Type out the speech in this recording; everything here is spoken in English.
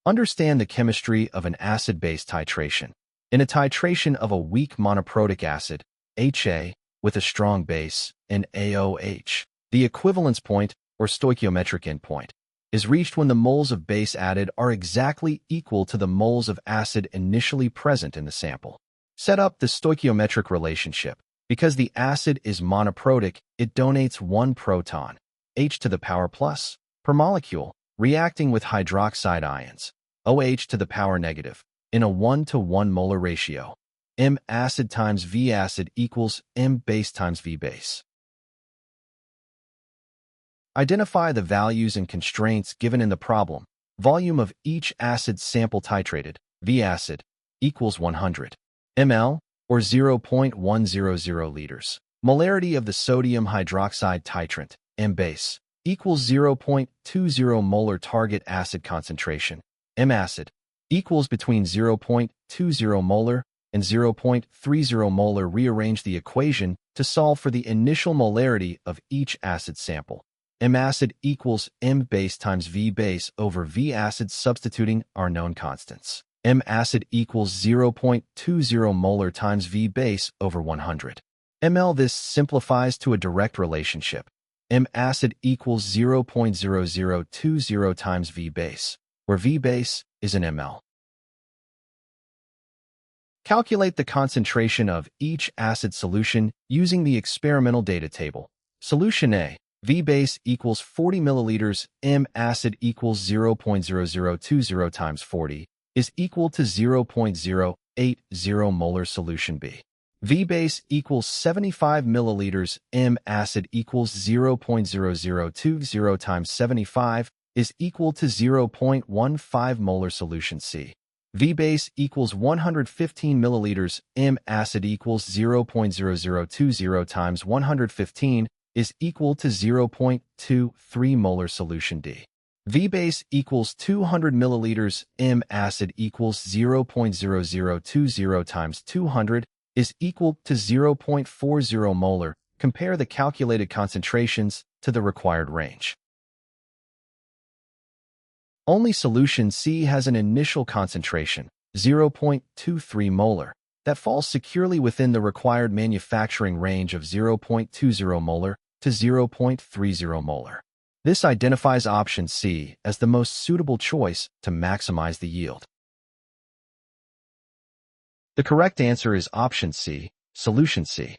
Understand the chemistry of an acid-base titration. In a titration of a weak monoprotic acid, HA, with a strong base, and AOH, the equivalence point, or stoichiometric endpoint, is reached when the moles of base added are exactly equal to the moles of acid initially present in the sample. Set up the stoichiometric relationship. Because the acid is monoprotic, it donates 1 proton, H to the power plus, per molecule, reacting with hydroxide ions, OH to the power negative, in a 1-to-1 molar ratio. M acid times V acid equals M base times V base. Identify the values and constraints given in the problem. Volume of each acid sample titrated, V acid, equals 100 ml, or 0.100 liters. Molarity of the sodium hydroxide titrant, M base, equals 0.20 molar. Target acid concentration, M acid, equals between 0.20 molar and 0.30 molar. Rearrange the equation to solve for the initial molarity of each acid sample. M acid equals M base times V base over V acid. Substituting our known constants. M acid equals 0.20 molar times V base over 100 ml. This simplifies to a direct relationship. M acid equals 0.0020 times V base, where V base is an ml. Calculate the concentration of each acid solution using the experimental data table. Solution A. V base equals 40 milliliters, M acid equals 0.0020 times 40 is equal to 0.080 molar. Solution B. V base equals 75 milliliters, M acid equals 0.0020 times 75 is equal to 0.15 molar. Solution C. V base equals 115 milliliters, M acid equals 0.0020 times 115 is equal to 0.23 molar. Solution D. V base equals 200 milliliters, M acid equals 0.0020 times 200 is equal to 0.40 molar. Compare the calculated concentrations to the required range. Only solution C has an initial concentration, 0.23 molar, that falls securely within the required manufacturing range of 0.20 molar to 0.30 molar. This identifies option C as the most suitable choice to maximize the yield. The correct answer is option C, solution C.